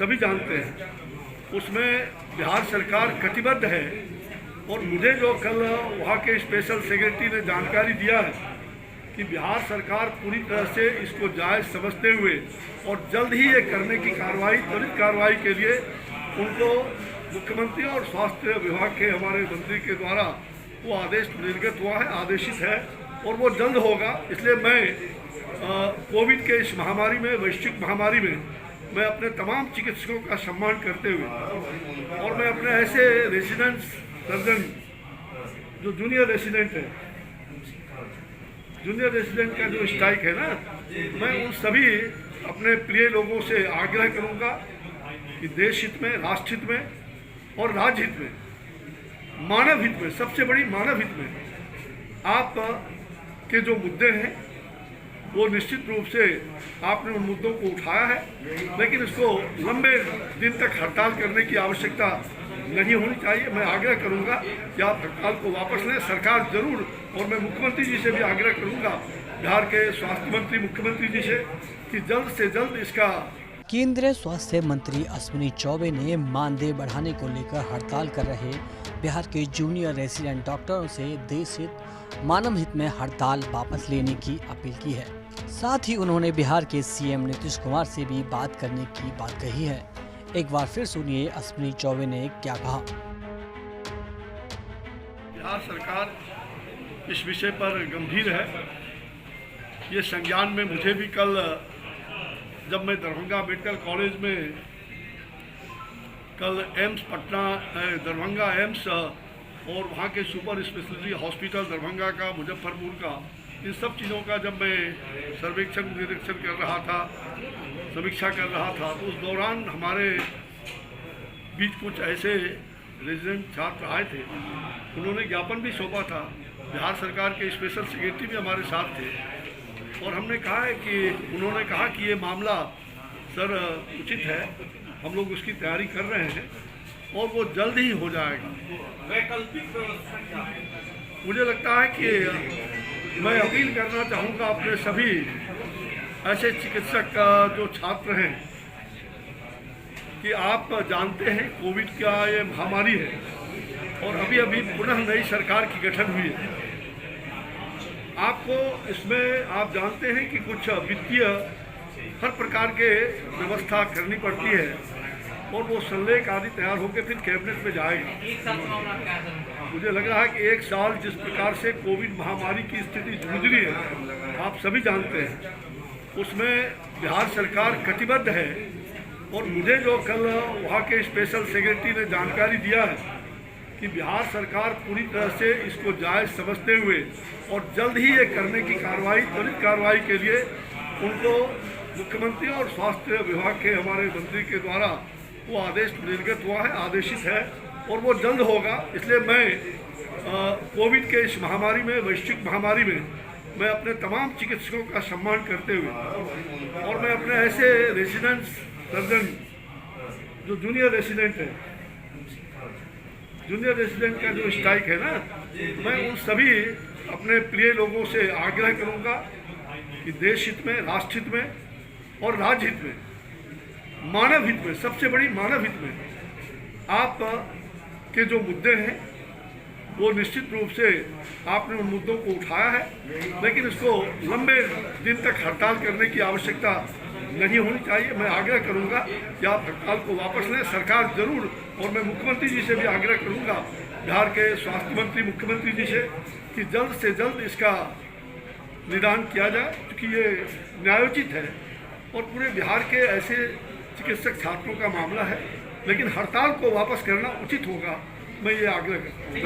सभी जानते हैं उसमें बिहार सरकार कटिबद्ध है। और मुझे जो कल वहाँ के स्पेशल सेक्रेटरी ने जानकारी दिया है कि बिहार सरकार पूरी तरह से इसको जायज़ समझते हुए और जल्द ही ये करने की त्वरित कार्रवाई के लिए उनको मुख्यमंत्री और स्वास्थ्य विभाग के हमारे मंत्री के द्वारा वो आदेश निर्गत हुआ है, आदेशित है और वो जल्द होगा। इसलिए मैं कोविड के इस महामारी में, वैश्विक महामारी में, मैं अपने तमाम चिकित्सकों का सम्मान करते हुए और मैं अपने ऐसे रेजिडेंट सर्जन जो जूनियर रेजिडेंट का जो स्ट्राइक है ना, मैं उन सभी अपने प्रिय लोगों से आग्रह करूंगा कि देश हित में, राष्ट्र हित में और राज्य हित में, मानव हित में, सबसे बड़ी मानव हित में आप के जो मुद्दे हैं वो निश्चित रूप से आपने उन मुद्दों को उठाया है, लेकिन इसको लंबे दिन तक हड़ताल करने की आवश्यकता नहीं होनी चाहिए। मैं आग्रह करूंगा कि आप हड़ताल को वापस लें, सरकार जरूर, और मैं मुख्यमंत्री जी से भी आग्रह करूंगा, बिहार के स्वास्थ्य मंत्री मुख्यमंत्री जी से, कि जल्द से जल्द इसका। केंद्रीय स्वास्थ्य मंत्री अश्विनी चौबे ने मानदेय बढ़ाने को लेकर हड़ताल कर रहे बिहार के जूनियर रेजिडेंट डॉक्टरों से देश हित, मानव हित में हड़ताल वापस लेने की अपील की है। साथ ही उन्होंने बिहार के सीएम नीतीश कुमार से भी बात करने की बात कही है। एक बार फिर सुनिए अश्विनी चौबे ने क्या कहा। बिहार सरकार इस विषय पर गंभीर है। ये संज्ञान में मुझे भी कल, जब मैं दरभंगा मेडिकल कॉलेज में कल एम्स पटना, दरभंगा एम्स और वहाँ के सुपर स्पेशलिटी हॉस्पिटल दरभंगा का, मुजफ्फरपुर का, इन सब चीज़ों का जब मैं सर्वेक्षण निरीक्षण कर रहा था, समीक्षा कर रहा था, तो उस दौरान हमारे बीच कुछ ऐसे रेजिडेंट छात्र आए थे। उन्होंने ज्ञापन भी सौंपा था। बिहार सरकार के स्पेशल सेक्रेटरी भी हमारे साथ थे और हमने कहा है कि उन्होंने कहा कि ये मामला सर उचित है, हम लोग उसकी तैयारी कर रहे हैं और वो जल्द ही हो जाएगा। मुझे लगता है कि मैं अपील करना चाहूँगा अपने सभी ऐसे चिकित्सक जो छात्र हैं कि आप जानते हैं कोविड का ये महामारी है और अभी अभी पुनः नई सरकार की गठन हुई है। आपको इसमें आप जानते हैं कि कुछ वित्तीय हर प्रकार के व्यवस्था करनी पड़ती है और वो संलेख आदि तैयार होकर फिर कैबिनेट में जाएगा। मुझे लग रहा है कि एक साल जिस प्रकार से कोविड महामारी की स्थिति जूझ रही है, आप सभी जानते हैं, उसमें बिहार सरकार कटिबद्ध है। और मुझे जो कल वहाँ के स्पेशल सेक्रेटरी ने जानकारी दिया है कि बिहार सरकार पूरी तरह से इसको जायज़ समझते हुए और जल्द ही ये करने की त्वरित कार्रवाई के लिए उनको मुख्यमंत्री और स्वास्थ्य विभाग के हमारे मंत्री के द्वारा वो आदेश निर्गत हुआ है, आदेशित है और वो जल्द होगा। इसलिए मैं कोविड के इस महामारी में, वैश्विक महामारी में, मैं अपने तमाम चिकित्सकों का सम्मान करते हुए और मैं अपने ऐसे रेजिडेंट सर्जन जो जूनियर रेजिडेंट का जो स्ट्राइक है ना, मैं उन सभी अपने प्रिय लोगों से आग्रह करूंगा कि देश हित में, राष्ट्र हित में और राज्य हित में, मानव हित में, सबसे बड़ी मानव हित में आप के जो मुद्दे हैं वो निश्चित रूप से आपने उन मुद्दों को उठाया है, लेकिन इसको लंबे दिन तक हड़ताल करने की आवश्यकता नहीं होनी चाहिए। मैं आग्रह करूंगा कि आप हड़ताल को वापस लें, सरकार जरूर, और मैं मुख्यमंत्री जी से भी आग्रह करूंगा, बिहार के स्वास्थ्य मंत्री मुख्यमंत्री जी से, कि जल्द से जल्द इसका निदान किया जाए, क्योंकि ये न्यायोचित है और पूरे बिहार के ऐसे चिकित्सक छात्रों का मामला है। लेकिन हड़ताल को वापस करना उचित होगा, मैं ये आग्रह करता हूँ।